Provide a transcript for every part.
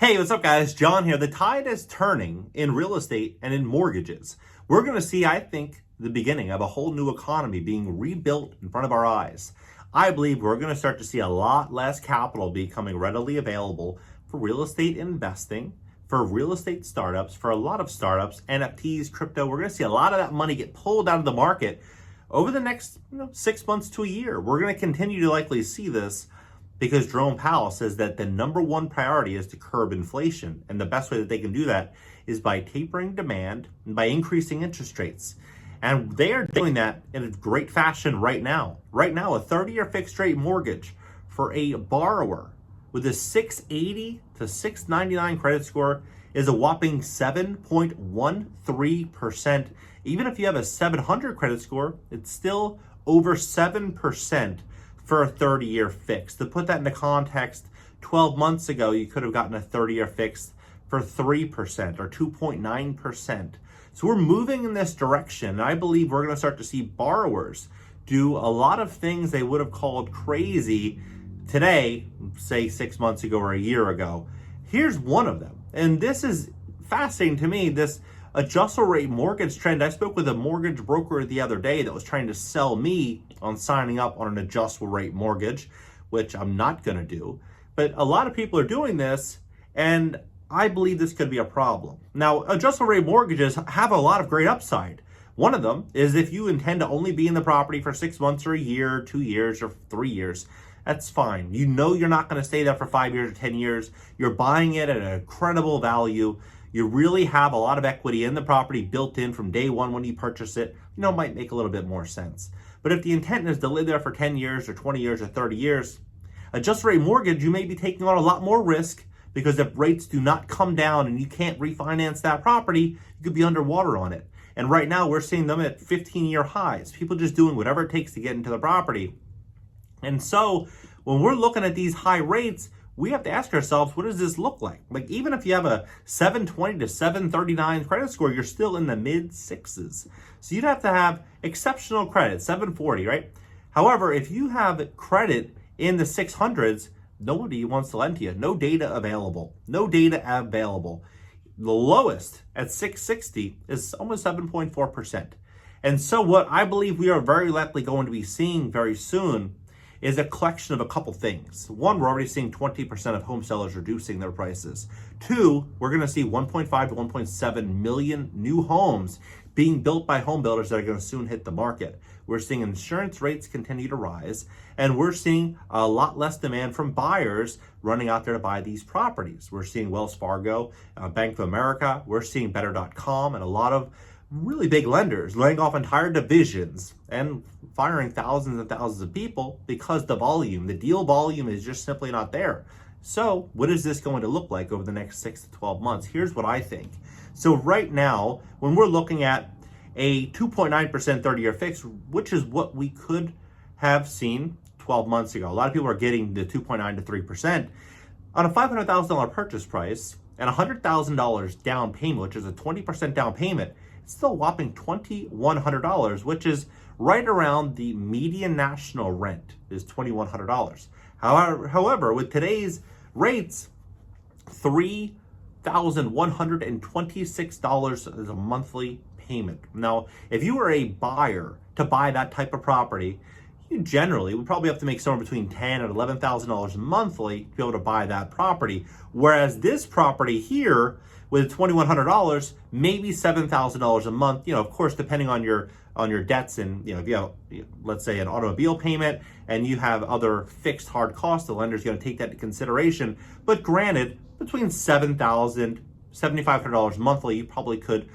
Hey, what's up guys? John here. The tide is turning in real estate and in mortgages. We're going to see, I think, the beginning of a whole new economy being rebuilt in front of our eyes. I believe we're going to start to see a lot less capital becoming readily available for real estate investing, for real estate startups, for a lot of startups, NFTs, crypto. We're going to see a lot of that money get pulled out of the market over the next 6 months to a year. We're going to continue to likely see this because Jerome Powell says that the number one priority is to curb inflation. And the best way that they can do that is by tapering demand and by increasing interest rates. And they are doing that in a great fashion right now. Right now, a 30-year fixed rate mortgage for a borrower with a 680 to 699 credit score is a whopping 7.13%. Even if you have a 700 credit score, it's still over 7% for a 30-year fix. To put that into context, 12 months ago, you could have gotten a 30-year fix for 3% or 2.9%. So we're moving in this direction. And I believe we're going to start to see borrowers do a lot of things they would have called crazy today, say 6 months ago or a year ago. Here's one of them. And this is fascinating to me, this adjustable rate mortgage trend. I spoke with a mortgage broker the other day that was trying to sell me on signing up on an adjustable rate mortgage, which I'm not going to do. But a lot of people are doing this, and I believe this could be a problem. Now, adjustable rate mortgages have a lot of great upside. One of them is if you intend to only be in the property for 6 months or a year, 2 years, or 3 years, that's fine. You know you're not going to stay there for 5 years or 10 years. You're buying it at an incredible value. You really have a lot of equity in the property built in from day one when you purchase it. It might make a little bit more sense. But if the intent is to live there for 10 years or 20 years or 30 years, adjustable rate mortgage, you may be taking on a lot more risk because if rates do not come down and you can't refinance that property, you could be underwater on it. And right now we're seeing them at 15-year highs. People just doing whatever it takes to get into the property. And so when we're looking at these high rates, we have to ask ourselves, what does this look like? Like, even if you have a 720 to 739 credit score, you're still in the mid sixes. So you'd have to have exceptional credit, 740, right? However, if you have credit in the 600s, nobody wants to lend to you. No data available. No data available. The lowest at 660 is almost 7.4%. And so what I believe we are very likely going to be seeing very soon is a collection of a couple things. One, we're already seeing 20% of home sellers reducing their prices. Two, we're going to see 1.5 to 1.7 million new homes being built by home builders that are going to soon hit the market. We're seeing insurance rates continue to rise, and we're seeing a lot less demand from buyers running out there to buy these properties. We're seeing Wells Fargo, Bank of America, we're seeing Better.com, and a lot of really big lenders laying off entire divisions and firing thousands and thousands of people because the deal volume is just simply not there. So what is this going to look like over the next 6 to 12 months? Here's what I think. So right now, when we're looking at a 2.9% 30-year fix, which is what we could have seen 12 months ago. A lot of people are getting the 2.9 to 3% on a $500,000 purchase price and $100,000 down payment, which is a 20% down payment. It's still a whopping $2,100, which is right around the median national rent is $2,100. However, with today's rates, $3,126 is a monthly payment. Now, if you were a buyer to buy that type of property, you generally would probably have to make somewhere between $10,000 and $11,000 monthly to be able to buy that property. Whereas this property here, with $2,100, maybe $7,000 a month. Of course, depending on your debts, and if you have, let's say, an automobile payment and you have other fixed hard costs, the lender's going to take that into consideration. But granted, between $7,000, $7,500 monthly, you probably could,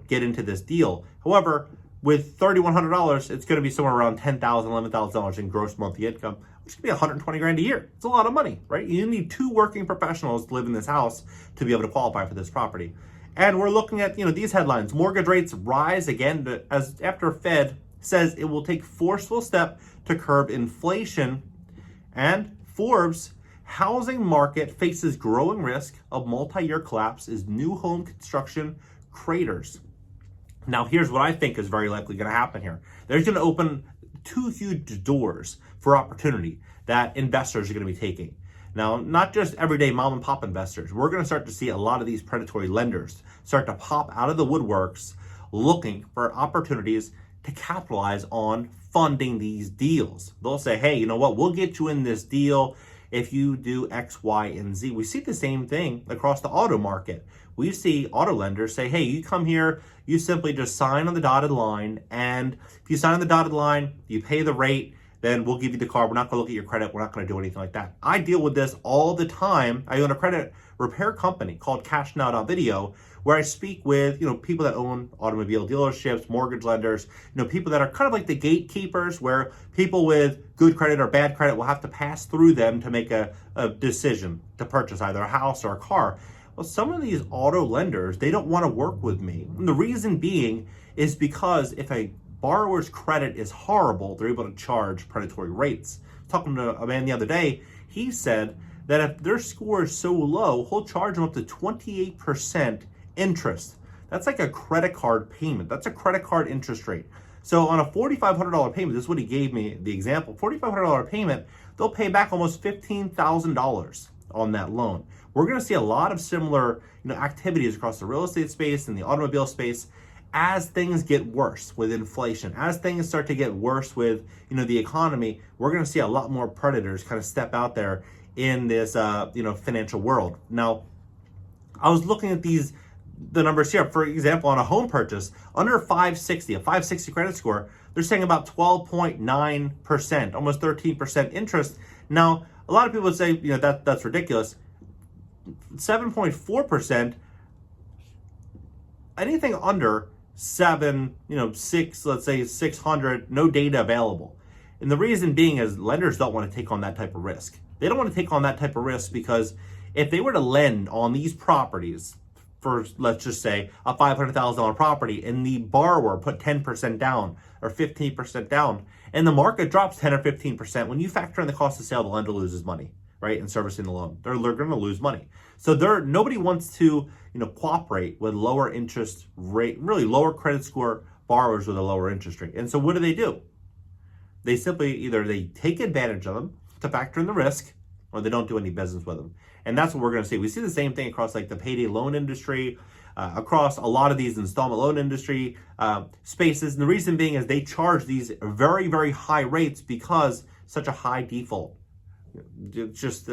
get into this deal. However, with $3,100, it's going to be somewhere around $10,000, $11,000 in gross monthly income, which could be $120,000 a year. It's a lot of money, right? You need 2 working professionals to live in this house to be able to qualify for this property. And we're looking at, these headlines. Mortgage rates rise again as after Fed says it will take forceful step to curb inflation. And Forbes, housing market faces growing risk of multi-year collapse as new home construction craters. Now, here's what I think is very likely going to happen here. There's going to open 2 huge doors for opportunity that investors are going to be taking. Now, not just everyday mom and pop investors. We're going to start to see a lot of these predatory lenders start to pop out of the woodworks looking for opportunities to capitalize on funding these deals. They'll say, hey, you know what? We'll get you in this deal if you do X, Y, and Z. We see the same thing across the auto market. We see auto lenders say, hey, you come here, you simply just sign on the dotted line. And if you sign on the dotted line, you pay the rate, then we'll give you the car. We're not going to look at your credit. We're not going to do anything like that. I deal with this all the time. I own a credit repair company called CashNow.video, where I speak with, people that own automobile dealerships, mortgage lenders, people that are kind of like the gatekeepers, where people with good credit or bad credit will have to pass through them to make a decision to purchase either a house or a car. Well, some of these auto lenders, they don't want to work with me. And the reason being is because if a borrower's credit is horrible, they're able to charge predatory rates. Talking to a man the other day, he said that if their score is so low, he'll charge them up to 28% interest. That's like a credit card payment. That's a credit card interest rate. So on a $4,500 payment, this is what he gave me the example, $4,500 payment, they'll pay back almost $15,000 on that loan. We're going to see a lot of similar activities across the real estate space and the automobile space as things get worse with inflation, as things start to get worse with the economy. We're going to see a lot more predators kind of step out there in this financial world. Now, I was looking at the numbers here. For example, on a home purchase under 560, a 560 credit score, they're saying about 12.9%, almost 13% interest. Now, a lot of people would say, that's ridiculous. 7.4%, anything under 6, let's say 600, no data available. And the reason being is lenders don't want to take on that type of risk. They don't want to take on that type of risk because if they were to lend on these properties for, let's just say, a $500,000 property and the borrower put 10% down or 15% down and the market drops 10 or 15%, when you factor in the cost of sale, the lender loses money, right? In servicing the loan, they're going to lose money. So nobody wants to, cooperate with lower interest rate, really lower credit score borrowers with a lower interest rate. And so what do? They simply either they take advantage of them to factor in the risk, or they don't do any business with them. And that's what we're going to see. We see the same thing across like the payday loan industry, across a lot of these installment loan industry spaces. And the reason being is they charge these very, very high rates because such a high default. Just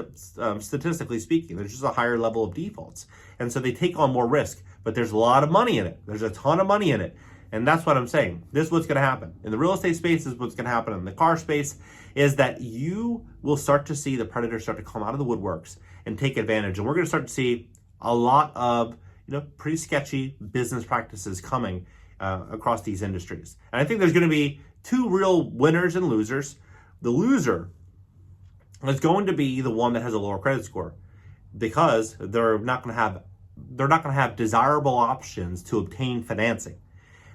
statistically speaking, there's just a higher level of defaults. And so they take on more risk, but there's a lot of money in it. There's a ton of money in it. And that's what I'm saying. This is what's going to happen. In the real estate space is what's going to happen. In the car space is that you will start to see the predators start to come out of the woodworks and take advantage. And we're going to start to see a lot of, pretty sketchy business practices coming across these industries. And I think there's going to be two real winners and losers. The loser is going to be the one that has a lower credit score because they're not going to have desirable options to obtain financing.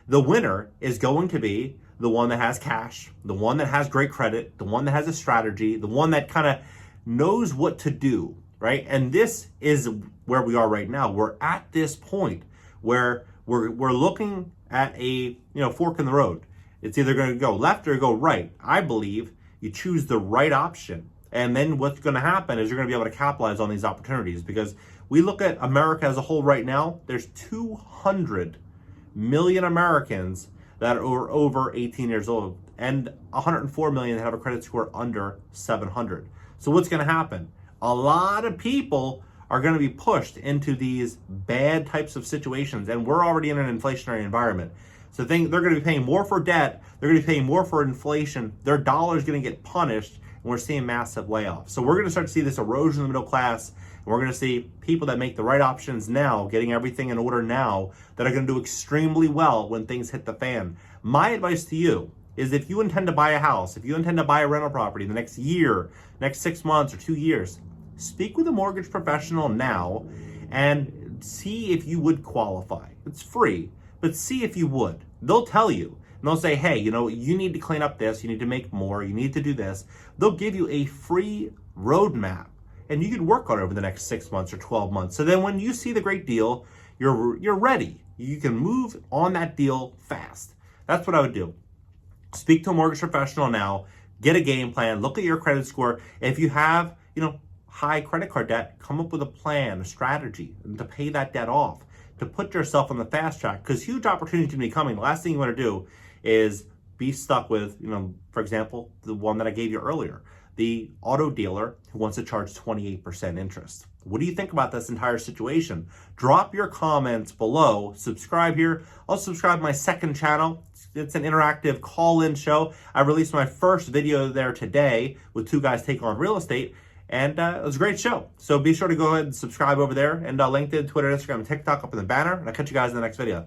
The winner is going to be the one that has cash, the one that has great credit, the one that has a strategy, the one that kind of knows what to do, right? And this is where we are right now. We're at this point where we're looking at a fork in the road. It's either going to go left or go right. I believe you choose the right option. And then what's going to happen is you're going to be able to capitalize on these opportunities, because we look at America as a whole right now, there's 200 million Americans that are over 18 years old and 104 million that have a credit score under 700. So what's going to happen? A lot of people are going to be pushed into these bad types of situations, and we're already in an inflationary environment. So they're going to be paying more for debt, they're going to be paying more for inflation, their dollar is going to get punished, and we're seeing massive layoffs. So we're going to start to see this erosion in the middle class, and we're going to see people that make the right options now, getting everything in order now, that are going to do extremely well when things hit the fan. My advice to you is, if you intend to buy a house, if you intend to buy a rental property in the next year, next 6 months or 2 years, speak with a mortgage professional now and see if you would qualify. It's free, but see if you would. They'll tell you. And they'll say, hey, you need to clean up this, you need to make more, you need to do this. They'll give you a free roadmap, and you can work on it over the next 6 months or 12 months. So then when you see the great deal, you're ready. You can move on that deal fast. That's what I would do. Speak to a mortgage professional now, get a game plan, look at your credit score. If you have, high credit card debt, come up with a plan, a strategy, and to pay that debt off, to put yourself on the fast track, because huge opportunities can be coming. The last thing you want to do is be stuck with, for example, the one that I gave you earlier, the auto dealer who wants to charge 28% interest. What do you think about this entire situation? Drop your comments below. Subscribe here. I'll subscribe to my second channel. It's an interactive call-in show. I released my first video there today with two guys taking on real estate, and it was a great show. So be sure to go ahead and subscribe over there, and LinkedIn, Twitter, Instagram, and TikTok up in the banner, and I'll catch you guys in the next video.